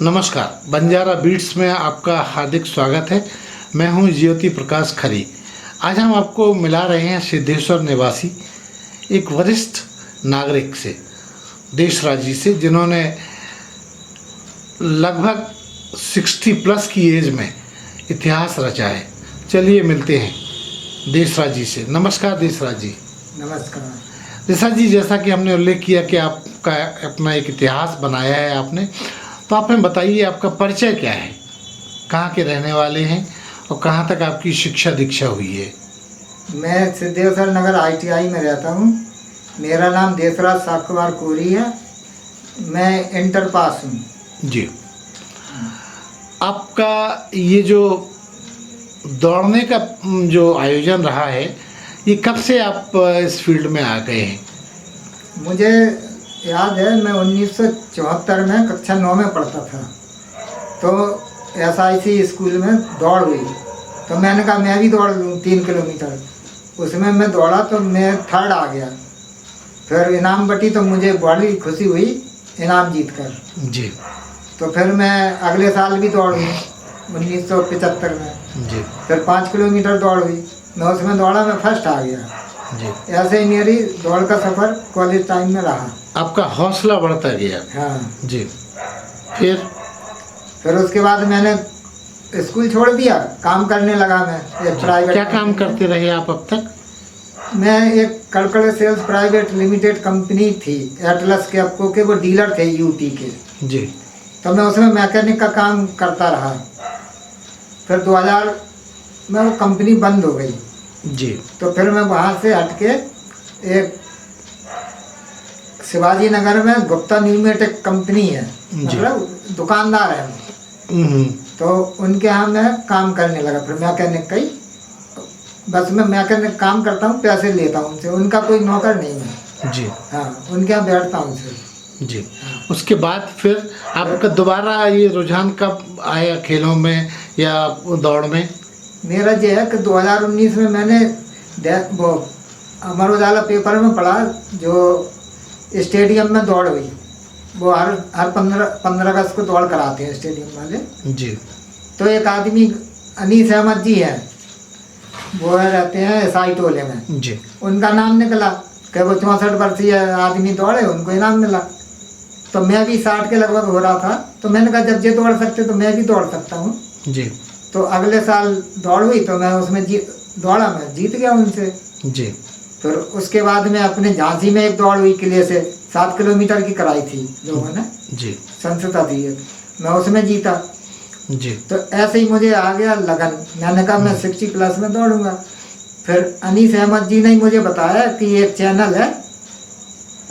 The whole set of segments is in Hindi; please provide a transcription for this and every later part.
नमस्कार, बंजारा बीट्स में आपका हार्दिक स्वागत है। मैं हूं ज्योति प्रकाश खरी। आज हम आपको मिला रहे हैं सिद्धेश्वर निवासी एक वरिष्ठ नागरिक से, देशराज जी से, जिन्होंने लगभग 60 प्लस की एज में इतिहास रचा है। चलिए मिलते हैं देशराज जी से। नमस्कार देशराज जी। नमस्कार। देशराज जी, जैसा कि हमने उल्लेख किया कि आपका अपना एक इतिहास बनाया है आपने, तो आप हमें बताइए आपका परिचय क्या है, कहाँ के रहने वाले हैं और कहाँ तक आपकी शिक्षा दीक्षा हुई है। मैं सिद्धेश्वर नगर ITI में रहता हूँ। मेरा नाम देशराज साकुवार कोरी है। मैं इंटर पास हूँ। जी, आपका ये जो दौड़ने का जो आयोजन रहा है, ये कब से आप इस फील्ड में आ गए हैं? मुझे याद है, मैं 1974 में कक्षा 9 में पढ़ता था, तो SIC स्कूल में दौड़ हुई, तो मैंने कहा मैं भी दौड़ लूँ 3 किलोमीटर। उसमें मैं दौड़ा तो मैं थर्ड आ गया। फिर इनाम बटी तो मुझे बड़ी खुशी हुई इनाम जीत कर। जी। तो फिर मैं अगले साल भी दौड़ हुई 1975 में। जी। फिर 5 किलोमीटर दौड़ हुई, मैं उसमें दौड़ा, मैं फर्स्ट आ गया। जी। ऐसे ही मेरी दौड़ का सफ़र कॉलेज टाइम में रहा। आपका हौसला बढ़ता गया। हाँ जी। फिर उसके बाद मैंने स्कूल छोड़ दिया, काम करने लगा। मैं एक प्राइवेट। क्या काम करते रहे आप अब तक? मैं एक कड़कड़ सेल्स प्राइवेट लिमिटेड कंपनी थी, एटलस के आपको के वो डीलर थे UT के। जी। तो मैं उसमें मैकेनिक का काम करता रहा। फिर 2000 में वो कंपनी बंद हो गई। जी। तो फिर मैं वहाँ से हट के एक शिवाजी नगर में गुप्ता न्यूमेटिक कंपनी है, मतलब दुकानदार है, तो उनके यहाँ मैं काम करने लगा। फिर मैकेनिक का ही, बस मैं मैकेनिक काम करता हूँ, पैसे लेता हूँ उनसे, उनका कोई नौकर नहीं है। जी। हाँ, उनके यहाँ बैठता हूँ सिर्फ। जी। उसके बाद फिर आपका दोबारा ये रुझान कब आया खेलों में या दौड़ में? मेरा जो है कि 2019 में मैंने वो अमर उजाला पेपर में पढ़ा, जो स्टेडियम में दौड़ हुई, वो हर 15 अगस्त को दौड़ कराते हैं स्टेडियम वाले। जी। तो एक आदमी अनीस अहमद जी हैं, वो रहते हैं साई टोले में। जी। उनका नाम निकला कि वो 64 वर्षीय आदमी दौड़े, उनको इनाम मिला। तो मैं भी 60 के लगभग हो रहा था, तो मैंने कहा जब ये दौड़ सकते तो मैं भी दौड़ सकता हूँ। जी। तो अगले साल दौड़ हुई, तो मैं उसमें दौड़ा, मैं जीत गया उनसे। जी। फिर उसके बाद में अपने झांसी में एक दौड़ हुई, किले से 7 किलोमीटर की कराई थी लोगों ने। जी। संस्था थी, मैं उसमें जीता। जी। तो ऐसे ही मुझे आ गया लगन, मैंने कहा मैं 60 प्लस में दौड़ूंगा। फिर अनीस अहमद जी ने मुझे बताया कि एक चैनल है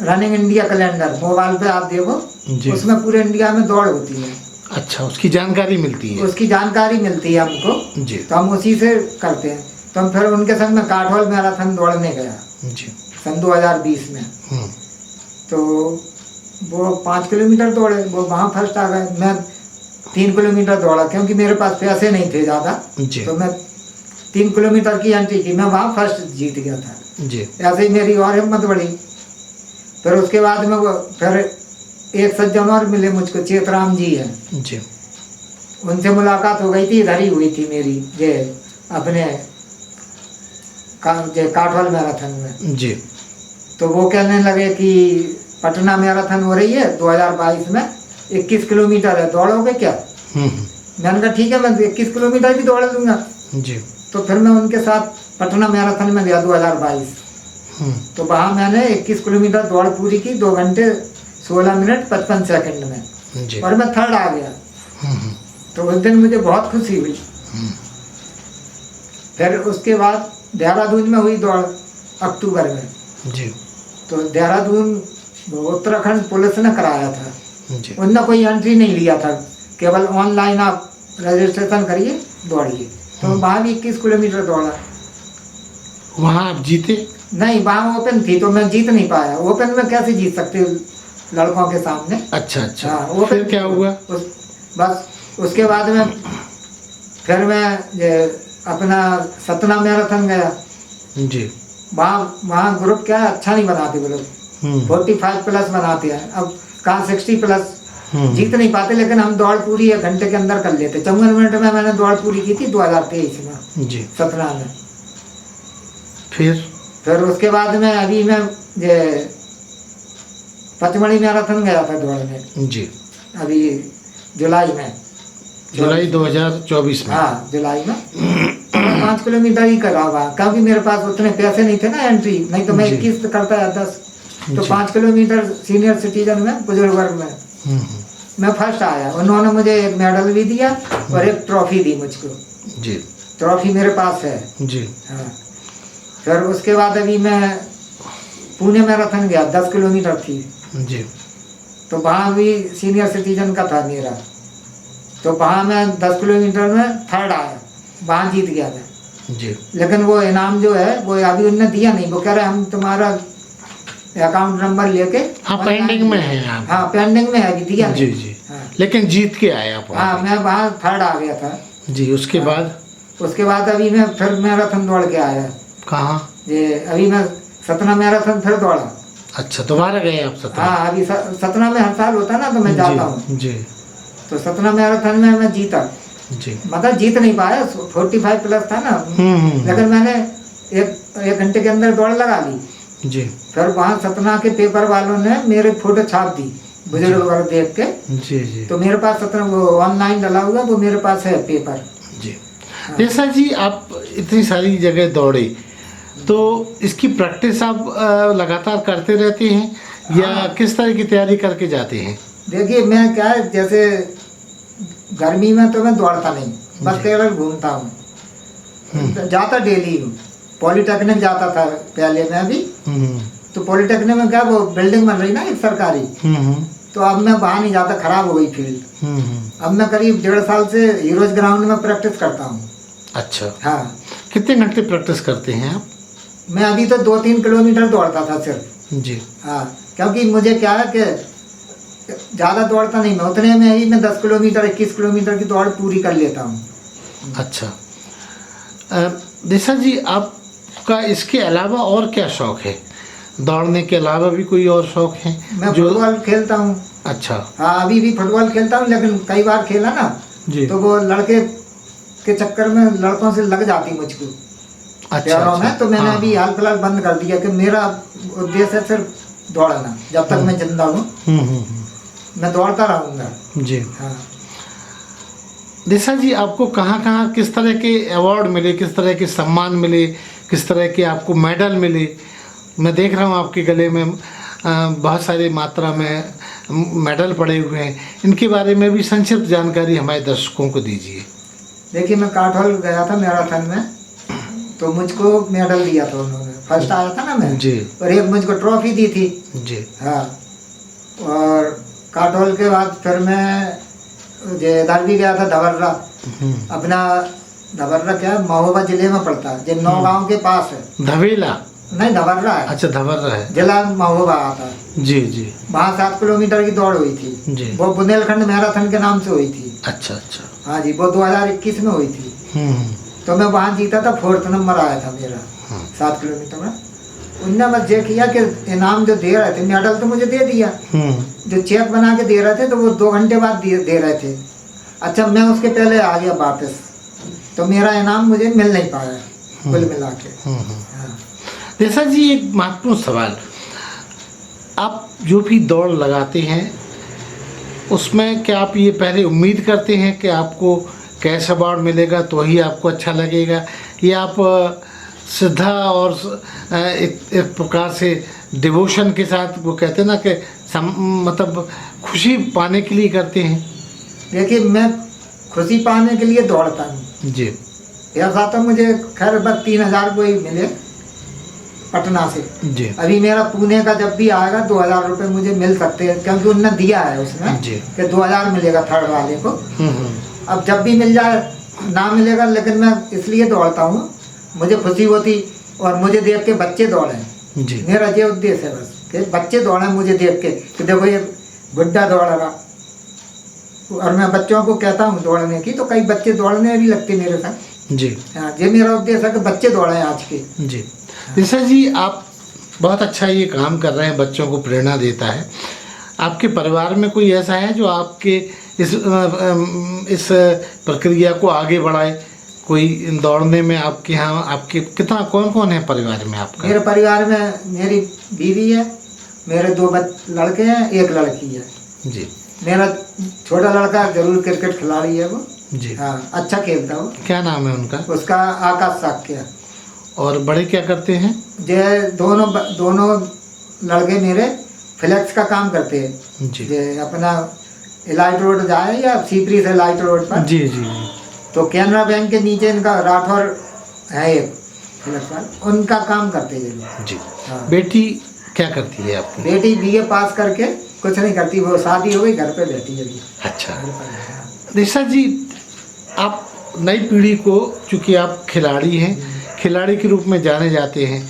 रनिंग इंडिया कैलेंडर, मोबाइल पे आप देखो, उसमें पूरे इंडिया में दौड़ होती है। अच्छा, उसकी जानकारी मिलती है? उसकी जानकारी मिलती है हमको। जी। तो हम उसी से करते हैं। तो हम फिर उनके संग में काठौल मैराथन दौड़ने गया। जी। सन 2020 में। तो वो 5 किलोमीटर दौड़े, वो वहाँ फर्स्ट आ गए। मैं 3 किलोमीटर दौड़ा, क्योंकि मेरे पास पैसे नहीं थे ज़्यादा। तो मैं 3 किलोमीटर की एंट्री की, मैं वहाँ फर्स्ट जीत गया था। जी। ऐसे ही मेरी और हिम्मत बढ़ी। फिर उसके बाद में वो फिर एक सज्जन और मिले मुझको, चेतराम जी हैं। जी। उनसे मुलाकात हो गई थी, इधर ही हुई थी मेरी, ये अपने काठौल मैराथन में। जी। तो वो कहने लगे कि पटना मैराथन हो रही है 2022 में, 21 किलोमीटर है, दौड़ोगे क्या? मैंने कहा ठीक है, मैं 21 किलोमीटर भी दौड़ लूँगा। जी। तो फिर मैं उनके साथ पटना मैराथन में गया 2022। तो वहाँ मैंने 21 किलोमीटर दौड़ पूरी की 2 घंटे 16 मिनट 55 सेकंड में। जी। और मैं थर्ड आ गया। तो उस दिन मुझे बहुत खुशी हुई। फिर उसके बाद देहरादून में हुई दौड़ अक्टूबर में। जी। तो देहरादून उत्तराखंड पुलिस ने कराया था। जी। उनने कोई एंट्री नहीं लिया था, केवल ऑनलाइन आप रजिस्ट्रेशन करिए, दौड़िए। तो वहाँ भी 21 किलोमीटर दौड़ा। वहाँ आप जीते? नहीं, वहाँ ओपन थी तो मैं जीत नहीं पाया। ओपन में कैसे जीत सकते लड़कों के सामने? अच्छा अच्छा। हाँ, फिर क्या हुआ? बस उसके बाद में फिर मैं अपना सतना मैराथन गया। जी। वहाँ ग्रुप क्या अच्छा नहीं बनाते वो लोग, 45 प्लस बनाते हैं। अब कहाँ 60 प्लस जीत नहीं पाते, लेकिन हम दौड़ पूरी 1 घंटे के अंदर कर लेते। 54 मिनट में मैंने दौड़ पूरी की थी 2023 में जी। सतना में। फिर उसके बाद में अभी मैं ये पचमढ़ी मैराथन गया था दौड़ने जी, अभी जुलाई में, जुलाई 2024 में। हाँ जुलाई में 5 किलोमीटर ही करा हुआ, क्योंकि मेरे पास उतने पैसे नहीं थे ना एंट्री, नहीं तो मैं जी। 21 करता है 10। तो जी। 5 किलोमीटर सीनियर सिटीजन में, बुजुर्ग वर्ग में मैं फर्स्ट आया। उन्होंने मुझे एक मेडल भी दिया और एक ट्रॉफी दी मुझको जी। ट्रॉफी मेरे पास है जी। हाँ। फिर उसके बाद अभी मैं पुणे मैराथन गया, 10 किलोमीटर थी जी। तो वहाँ भी सीनियर सिटीजन का था मेरा, तो वहाँ मैं 10 किलोमीटर में थर्ड आया, वहाँ जीत गया मैं। जी। लेकिन वो इनाम जो है वो अभी उन्होंने दिया नहीं, वो कह रहे हम तुम्हारा अकाउंट नंबर लेके, हाँ पेंडिंग में है आप। हाँ पेंडिंग में है, अभी दिया जी। नहीं। जी। हाँ, लेकिन जीत के आए आप हाँ वहाँ मैं वहाँ थर्ड आ गया था। पे। जी। उसके हाँ। बाद उसके बाद अभी मैं फिर मैराथन दौड़ के आया, कहाँ? ये अभी मैं सतना मैराथन फिर दौड़ा। अच्छा, दोबारा गए आप सतना? हाँ अभी सतना में हर साल होता ना, तो मैं जाता हूँ। जी। तो सतना मैराथन में मैं जीता, जी। मतलब जीत नहीं पाया, 45 प्लस था ना, लेकिन मैंने एक घंटे के अंदर दौड़ लगा ली। जी। फिर वहाँ सतना के पेपर वालों ने मेरे फोटो छाप दी, बुजुर्ग वर्ग देख के। जी। जी। तो मेरे पास सतना वो ऑनलाइन डला हुआ, वो मेरे पास है पेपर। जी। जैसा जी आप इतनी सारी जगह दौड़े, तो इसकी प्रैक्टिस आप लगातार करते रहते हैं या हाँ। किस तरह की तैयारी करके जाते हैं? देखिए मैं क्या है, जैसे गर्मी में तो मैं दौड़ता नहीं, बस केवल घूमता हूँ। जाता डेली हूँ, पॉलिटेक्निक जाता था पहले मैं भी। तो पॉलिटेक्निक में क्या वो बिल्डिंग बन रही ना एक सरकारी, तो अब मैं वहाँ नहीं जाता, खराब हो गई फील्ड। अब मैं करीब 1.5 साल से हीरोज ग्राउंड में प्रैक्टिस करता हूँ। अच्छा। हाँ कितने घंटे प्रैक्टिस करते हैं आप? मैं अभी तो 2-3 किलोमीटर दौड़ता था सिर्फ। जी। हाँ क्योंकि मुझे क्या है कि ज़्यादा दौड़ता नहीं मैं, उतने में ही मैं 10 किलोमीटर 21 किलोमीटर की दौड़ पूरी कर लेता हूँ। अच्छा। दिशा जी, आपका इसके अलावा और क्या शौक है? दौड़ने के अलावा भी कोई और शौक है? मैं फुटबॉल खेलता हूँ। अच्छा। हाँ अभी भी फुटबॉल खेलता हूँ, लेकिन कई बार खेला ना जी। तो वो लड़के के चक्कर में लड़कों से लग जाती मुझको पैरों में। तो मैंने अभी हाल फिलहाल बंद कर दिया कि मेरा उद्देश्य है सिर्फ दौड़ना, जब तक मैं जिंदा हूँ मैं दौड़ता रहूँगा। जी। हाँ दिशा जी, आपको कहाँ कहाँ किस तरह के अवार्ड मिले, किस तरह के सम्मान मिले, किस तरह के आपको मेडल मिले? मैं देख रहा हूँ आपके गले में बहुत सारी मात्रा में मेडल पड़े हुए हैं, इनके बारे में भी संक्षिप्त जानकारी हमारे दर्शकों को दीजिए। देखिए मैं काठौल गया था मैराथन में, तो मुझको मेडल दिया था उन्होंने, फर्स्ट आया था ना मैं जी। और एक मुझको ट्रॉफी दी थी। जी। हाँ और काठौल के बाद फिर मैं इधर भी गया था धबर्रा, अपना धबर्रा क्या महोबा जिले में पड़ता है, जो नौगांव के पास है। धवेला नहीं धबर्रा है। अच्छा, धबर्रा है, जिला महोबा आता है। जी। जी। वहाँ 7 किलोमीटर की दौड़ हुई थी जी। वो बुंदेलखंड मैराथन के नाम से हुई थी। अच्छा। अच्छा। हाँ जी, वो 2021 में हुई थी। तो मैं वहाँ जीता था, 4th नंबर आया था मेरा 7 किलोमीटर में। उनने बस ये किया कि इनाम जो दे रहे थे, मेडल तो मुझे दे दिया, जो चेक बना के दे रहे थे तो वो 2 घंटे बाद दे रहे थे। अच्छा मैं उसके पहले आ गया वापस, तो मेरा इनाम मुझे मिल नहीं पाया कुल मिला के। हाँ। दिशा जी, एक महत्वपूर्ण सवाल, आप जो भी दौड़ लगाते हैं उसमें क्या आप ये पहले उम्मीद करते हैं कि आपको कैश अवार्ड मिलेगा तो ही आपको अच्छा लगेगा, या आप श्रद्धा और एक प्रकार से डिवोशन के साथ, वो कहते हैं ना कि मतलब खुशी पाने के लिए करते हैं? देखिए मैं खुशी पाने के लिए दौड़ता हूँ जी। ऐसा तो मुझे खैर बस 3000 को ही मिले पटना से। जी। अभी मेरा पुणे का जब भी आएगा 2000 रुपये मुझे मिल सकते हैं, क्योंकि उन्होंने दिया है उसमें जी कि 2000 मिलेगा थर्ड वाले को। अब जब भी मिल जाए ना मिलेगा, लेकिन मैं इसलिए दौड़ता हूँ, मुझे खुशी होती और मुझे देख के बच्चे दौड़ें। जी। मेरा ये उद्देश्य है बस कि बच्चे दौड़ें मुझे देख के कि देखो ये गुड्डा दौड़ रहा। और मैं बच्चों को कहता हूँ दौड़ने की, तो कई बच्चे दौड़ने भी लगते मेरे साथ। जी। हाँ ये मेरा उद्देश्य है कि बच्चे दौड़ें आज के। जी। दिशा जी, आप बहुत अच्छा ये काम कर रहे हैं, बच्चों को प्रेरणा देता है। आपके परिवार में कोई ऐसा है जो आपके इस प्रक्रिया को आगे बढ़ाए, कोई दौड़ने में? आपके यहाँ आपके कितना कौन कौन है परिवार में आपका? मेरे परिवार में मेरी बीवी है, मेरे 2 लड़के हैं, 1 लड़की है जी। मेरा छोटा लड़का जरूर क्रिकेट खिलाड़ी है वो जी। हाँ, अच्छा खेलता है वो। क्या नाम है उनका? उसका आकाश साक्या। और बड़े क्या करते हैं? जे दोनों लड़के मेरे फ्लेक्स का काम करते हैं जी। जे अपना इलाइट रोड जाए या सीपरी से इलाइट रोड पर, जी जी जी। तो कैनरा बैंक के नीचे इनका राठौर है एक फ्लेक्स पर, उनका काम करते हैं ये लोग। जी। हाँ। बेटी क्या करती है आपकी? बेटी बीए पास करके कुछ नहीं करती, वो शादी हो गई, घर पे बैठी है अभी। अच्छा। घर पर है, हाँ। निशा जी, आप नई पीढ़ी को, चूँकि आप खिलाड़ी हैं, खिलाड़ी के रूप में जाने जाते हैं,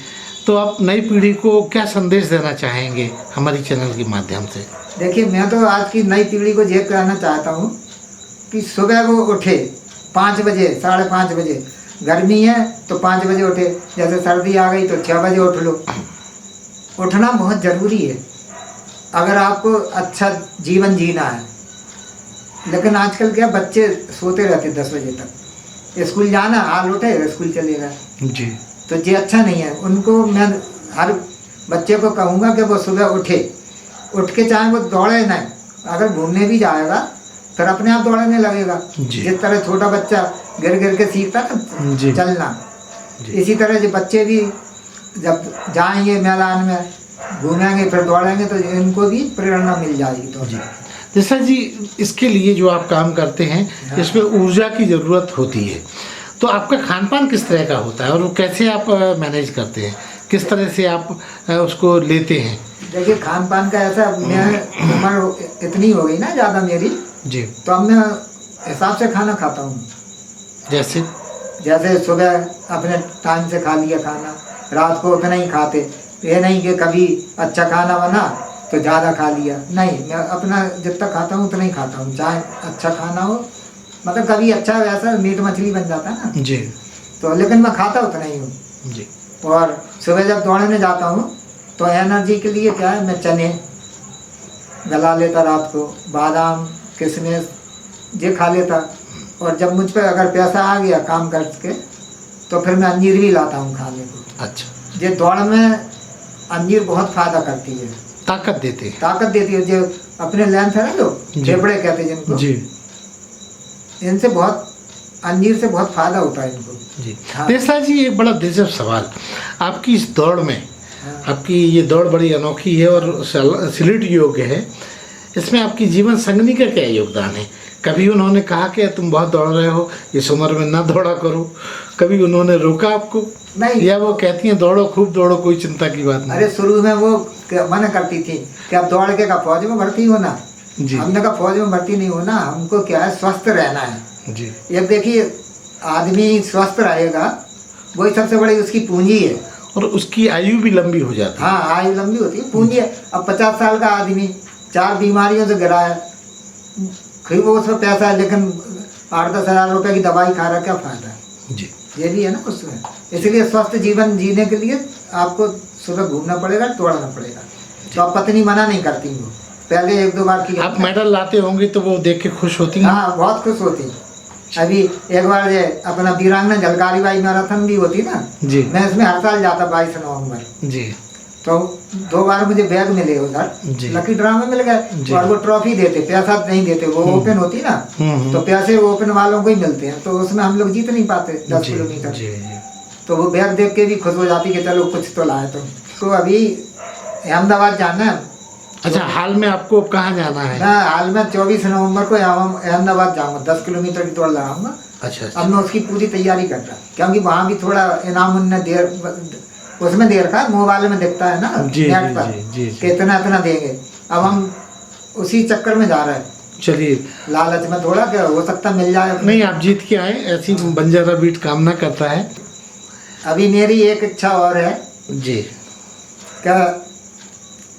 तो आप नई पीढ़ी को क्या संदेश देना चाहेंगे हमारी चैनल के माध्यम से? देखिए, मैं तो आज की नई पीढ़ी को ये कहना चाहता हूँ कि सुबह वो उठे 5 बजे, 5:30 बजे। गर्मी है तो 5 बजे उठे, जैसे सर्दी आ गई तो 6 बजे उठ लो। उठना बहुत ज़रूरी है अगर आपको अच्छा जीवन जीना है। लेकिन आजकल क्या बच्चे सोते रहते 10 बजे तक, स्कूल जाना, हाल उठे स्कूल चले गए, जी। तो ये अच्छा नहीं है। उनको मैं हर बच्चे को कहूँगा कि वो सुबह उठे, उठ के चाहे वो दौड़े नहीं, अगर घूमने भी जाएगा फिर अपने आप दौड़ने लगेगा। जी। जिस तरह छोटा बच्चा गिर गिर के सीखता ना जी। चलना, जी। इसी तरह जो बच्चे भी जब जाएंगे मैदान में, घूमेंगे फिर दौड़ेंगे, तो इनको भी प्रेरणा मिल जाएगी। तो जी। जैसा जी, इसके लिए जो आप काम करते हैं, हाँ। इसमें ऊर्जा की ज़रूरत होती है, तो आपका खान पान किस तरह का होता है और वो कैसे आप मैनेज करते हैं, किस तरह से आप उसको लेते हैं? देखिए, खान पान का ऐसा, मैं उम्र इतनी हो गई ना ज़्यादा मेरी, जी। तो अब मैं हिसाब से खाना खाता हूँ। जैसे सुबह अपने टाइम से खा लिया खाना, रात को उतना ही खाते। ये नहीं कि कभी अच्छा खाना बना तो ज़्यादा खा लिया, नहीं, मैं अपना जितना खाता हूँ उतना ही खाता हूँ, चाहे अच्छा खाना हो। मतलब कभी अच्छा वैसा मीट मछली बन जाता है ना, जी। तो लेकिन मैं खाता उतना ही हूँ। जी। और सुबह जब दौड़ने जाता हूँ तो एनर्जी के लिए क्या है, मैं चने गला लेता, रात को बादाम किशमिश ये खा लेता। और जब मुझ पर अगर पैसा आ गया काम करके, तो फिर मैं अंजीर भी लाता हूँ खाने को। अच्छा। ये दौड़ में अंजीर बहुत फायदा करती है, ताकत देते हैं। ताकत देती है। जो अपने लेंथ है ना, जो जी। फेफड़े कहते हैं जिनको, जी। इनसे बहुत, अंजीर से बहुत फायदा होता है इनको। जी। हाँ। निशा जी, एक बड़ा दिलचस्प सवाल, आपकी इस दौड़ में, हाँ। आपकी ये दौड़ बड़ी अनोखी है और सैल्यूट योग्य है, इसमें आपकी जीवन संगनी का क्या योगदान है? कभी उन्होंने कहा कि तुम बहुत दौड़ रहे हो, इस उम्र में ना दौड़ा करो? कभी उन्होंने रोका आपको? नहीं। या वो कहती हैं दौड़ो, खूब दौड़ो, कोई चिंता की बात नहीं? अरे शुरू में वो मना करती थी कि अब दौड़ के का फौज में भर्ती होना। जी। हमने कहा फौज में भर्ती नहीं होना, हमको क्या है, स्वस्थ रहना है। जी। एक देखिए, आदमी स्वस्थ रहेगा वही सबसे बड़ी उसकी पूंजी है। और उसकी आयु भी लंबी हो जाती है। हाँ, आयु लंबी होती है, पूंजी है। अब 50 साल का आदमी 4 बीमारियों से गिरा है, फिर वो उसमें पैसा है, लेकिन 8-10 हज़ार रुपये की दवाई खा रहा, क्या फायदा है? जी। ये भी है ना उसमें। इसलिए स्वस्थ जीवन जीने के लिए आपको सुबह घूमना पड़ेगा, दौड़ना पड़ेगा। तो अब पत्नी मना नहीं करती, वो पहले 1-2 बार की। आप मेडल लाते होंगे तो वो देख के खुश होती हैं? हाँ, बहुत खुश होती। अभी एक बार ये अपना वीरांगना झलकारी बाई मैराथन भी होती ना जी। मैं इसमें हर साल जाता 22 नवंबर। जी। तो 2 बार मुझे बैग मिले उधर, जी। लकी ड्रा में मिल गए। और वो ट्रॉफी देते, पैसा नहीं देते, वो ओपन होती ना, तो पैसे ओपन वालों को ही मिलते हैं। तो उसमें हम लोग जीत नहीं पाते 10 किलोमीटर। जी। जी। तो वो बैग देख के भी खुश हो जाती कि चलो कुछ तो लाए तुम। तो अभी अहमदाबाद जाना है। अच्छा, हाल में आपको कहाँ जाना है? मैं हाल में 24 नवंबर को अहमदाबाद जाऊँगा, 10 किलोमीटर की दौड़ लगाऊंगा। अच्छा। अब मैं उसकी पूरी तैयारी कर रहा, क्योंकि वहाँ भी थोड़ा इनाम उन्हें उसमें दे रखा है, मोबाइल में दिखता है ना, जी। नेट पर कि इतना इतना देंगे। अब हम उसी चक्कर में जा रहे हैं। चलिए, लालच में थोड़ा, क्या हो सकता मिल जाए। नहीं, आप जीत के आए, ऐसी बंजारा बीट कामना करता है। अभी मेरी एक इच्छा और है जी। क्या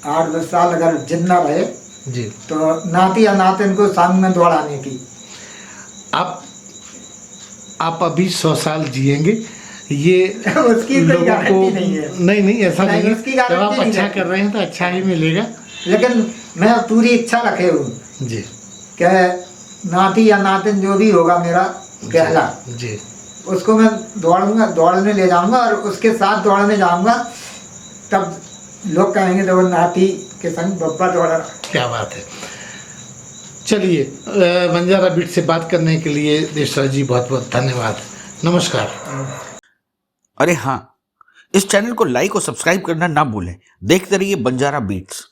8-10 साल अगर जिंदा रहे जी। तो नाती या नातिन को संग में दौड़ाने की। आप अभी 100 साल जिएंगे, ये उसकी कोई गारंटी नहीं है। नहीं, ऐसा नहीं है। उसकी जब गारंटी आप नहीं अच्छा है। कर रहे हैं तो अच्छा ही मिलेगा। लेकिन मैं पूरी इच्छा रखे हूँ जी कि नाती या नातिन जो भी होगा मेरा पहला, जी उसको मैं दौड़ूंगा, दौड़ने ले जाऊंगा और उसके साथ दौड़ने जाऊंगा, तब लोग कहेंगे तो नाती के संग बब्बा दौड़ रहा। क्या बात है। चलिए बंजारा बीट से बात करने के लिए देशराज जी बहुत बहुत धन्यवाद। नमस्कार। अरे हाँ, इस चैनल को लाइक और सब्सक्राइब करना ना भूलें। देखते रहिए बंजारा बीट्स।